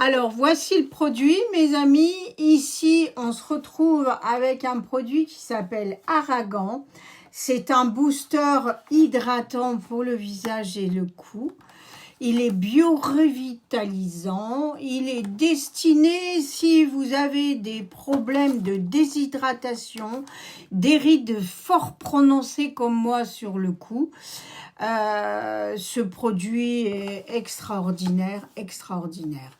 Alors, voici le produit, mes amis. Ici, on se retrouve avec un produit qui s'appelle Aragan. C'est un booster hydratant pour le visage et le cou. Il est bio-revitalisant. Il est destiné si vous avez des problèmes de déshydratation, des rides fort prononcées comme moi sur le cou. Ce produit est extraordinaire, extraordinaire.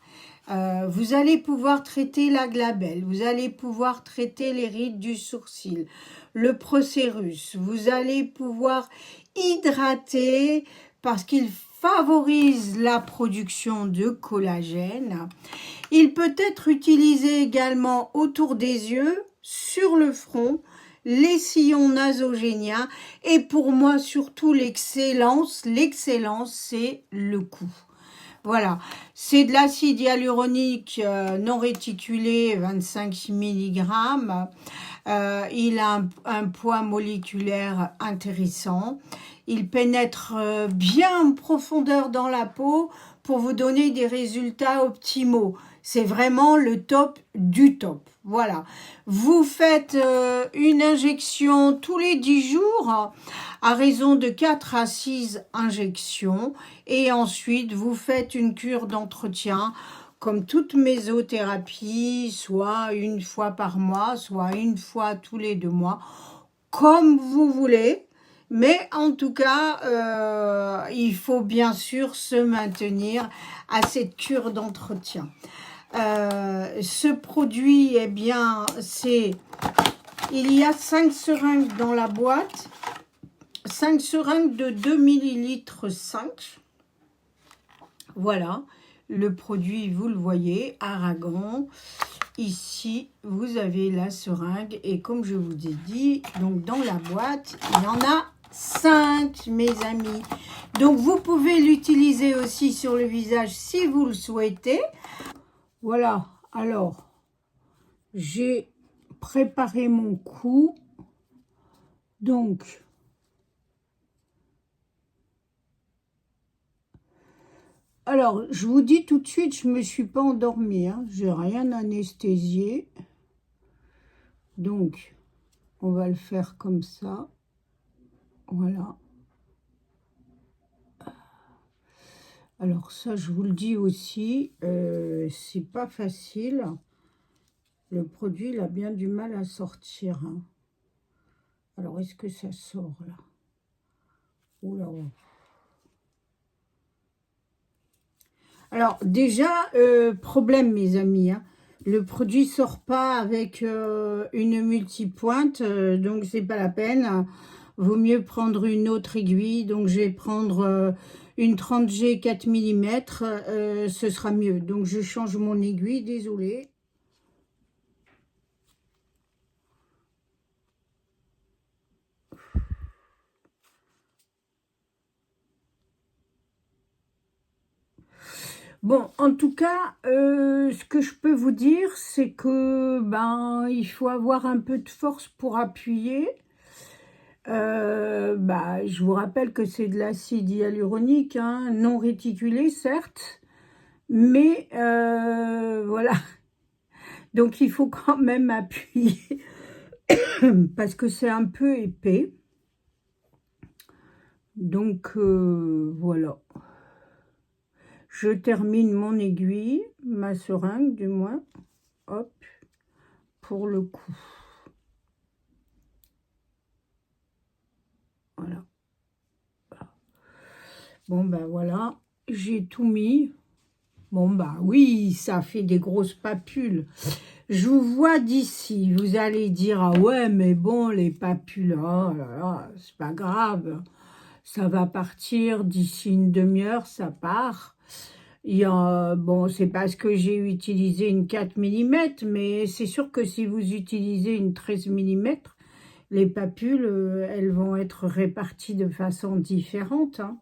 Vous allez pouvoir traiter la glabelle, vous allez pouvoir traiter les rides du sourcil, le procérus, vous allez pouvoir hydrater parce qu'il favorise la production de collagène. Il peut être utilisé également autour des yeux, sur le front, les sillons nasogéniens et pour moi surtout l'excellence, c'est le cou. Voilà, c'est de l'acide hyaluronique non réticulé, 25 mg. Il a un poids moléculaire intéressant. Il pénètre bien en profondeur dans la peau pour vous donner des résultats optimaux. C'est vraiment le top du top. Voilà. Vous faites une injection tous les 10 jours à raison de 4 à 6 injections et ensuite vous faites une cure d'entretien comme toute mésothérapie, soit une fois par mois, soit une fois tous les 2 mois, comme vous voulez. Mais en tout cas, il faut bien sûr se maintenir à cette cure d'entretien. Ce produit, eh bien, il y a 5 seringues dans la boîte, 5 seringues de 2 ml 5. Voilà, le produit, vous le voyez, Aragan. Ici, vous avez la seringue et comme je vous ai dit, donc dans la boîte, il y en a 5, mes amis. Donc, vous pouvez l'utiliser aussi sur le visage si vous le souhaitez. Voilà, alors, j'ai préparé mon cou. Donc, alors, je vous dis tout de suite, je ne me suis pas endormie, hein, j'ai rien anesthésié. Donc, on va le faire comme ça. Voilà. Alors ça, je vous le dis aussi, c'est pas facile. Le produit, il a bien du mal à sortir. Hein. Alors, est-ce que ça sort là? Oula. Alors, déjà, problème, mes amis. Hein. Le produit sort pas avec une multipointe, donc c'est pas la peine. Vaut mieux prendre une autre aiguille. Donc, je vais prendre une 30G 4 mm. Ce sera mieux. Donc, je change mon aiguille. Désolée. Bon, en tout cas, ce que je peux vous dire, c'est que il faut avoir un peu de force pour appuyer. Je vous rappelle que c'est de l'acide hyaluronique, hein, non réticulé, certes, mais voilà. Donc, il faut quand même appuyer parce que c'est un peu épais. Donc, voilà. Je termine mon aiguille, ma seringue du moins, hop, pour le cou. Voilà. Bon, voilà, j'ai tout mis. Bon, oui, ça fait des grosses papules. Je vous vois d'ici, vous allez dire, ah ouais, mais bon, les papules, oh là là, c'est pas grave. Ça va partir d'ici une demi-heure, ça part. Bon, c'est parce que j'ai utilisé une 4 mm, mais c'est sûr que si vous utilisez une 13 mm, les papules, elles vont être réparties de façon différente. Hein.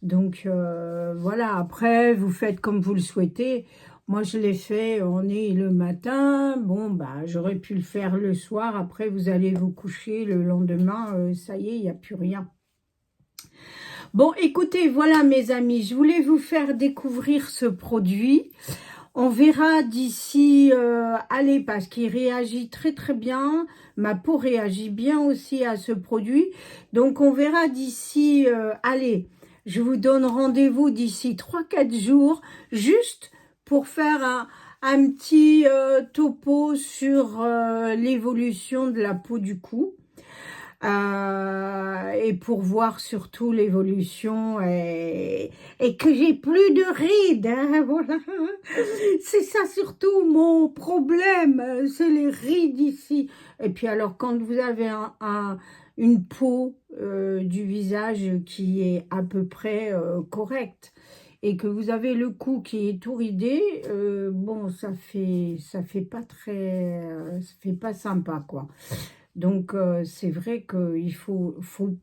Donc, voilà, après, vous faites comme vous le souhaitez. Moi, je l'ai fait, on est le matin. Bon, j'aurais pu le faire le soir. Après, vous allez vous coucher le lendemain. Ça y est, il n'y a plus rien. Bon, écoutez, voilà mes amis, je voulais vous faire découvrir ce produit. On verra d'ici, allez, parce qu'il réagit très très bien. Ma peau réagit bien aussi à ce produit. Donc on verra d'ici, allez, je vous donne rendez-vous d'ici 3 4 jours, juste pour faire un petit topo sur l'évolution de la peau du cou. Et pour voir surtout l'évolution et que j'ai plus de rides, hein, voilà. C'est ça surtout mon problème, c'est les rides ici. Et puis alors quand vous avez une peau du visage qui est à peu près correcte et que vous avez le cou qui est tout ridé, bon ça fait pas très, ça fait pas sympa quoi. Donc, c'est vrai qu'il faut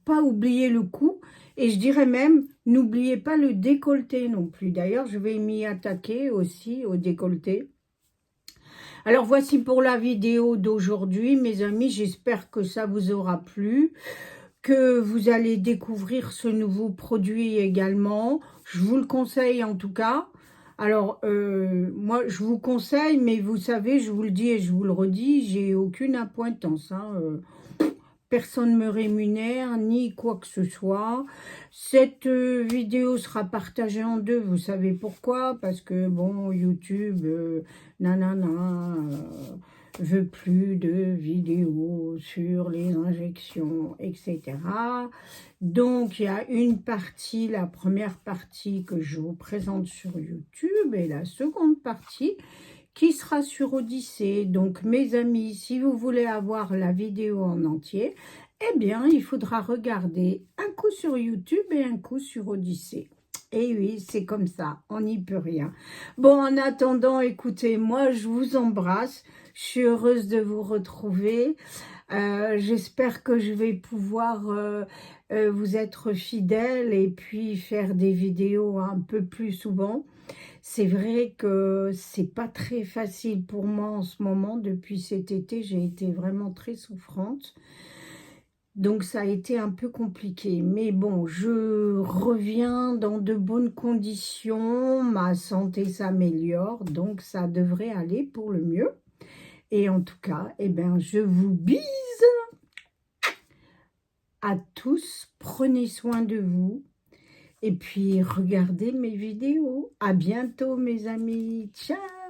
pas oublier le cou. Et je dirais même, n'oubliez pas le décolleté non plus. D'ailleurs, je vais m'y attaquer aussi au décolleté. Alors, voici pour la vidéo d'aujourd'hui, mes amis. J'espère que ça vous aura plu, que vous allez découvrir ce nouveau produit également. Je vous le conseille en tout cas. Alors, moi, je vous conseille, mais vous savez, je vous le dis et je vous le redis, j'ai aucune appointance, hein, personne ne me rémunère, ni quoi que ce soit. Cette vidéo sera partagée en deux, vous savez pourquoi? Parce que, bon, YouTube, nanana, veut plus de vidéos sur les injections, etc. Donc, il y a une partie, la première partie que je vous présente sur YouTube, et la seconde partie qui sera sur Odyssée. Donc, mes amis, si vous voulez avoir la vidéo en entier, eh bien, il faudra regarder un coup sur YouTube et un coup sur Odyssée. Et oui, c'est comme ça, on n'y peut rien. Bon, en attendant, écoutez, moi, je vous embrasse. Je suis heureuse de vous retrouver. J'espère que je vais pouvoir vous être fidèle et puis faire des vidéos un peu plus souvent. C'est vrai que c'est pas très facile pour moi en ce moment. Depuis cet été, j'ai été vraiment très souffrante. Donc ça a été un peu compliqué. Mais bon, je reviens dans de bonnes conditions. Ma santé s'améliore. Donc ça devrait aller pour le mieux. Et en tout cas, eh ben, je vous bise à tous. Prenez soin de vous. Et puis, regardez mes vidéos. À bientôt, mes amis. Ciao!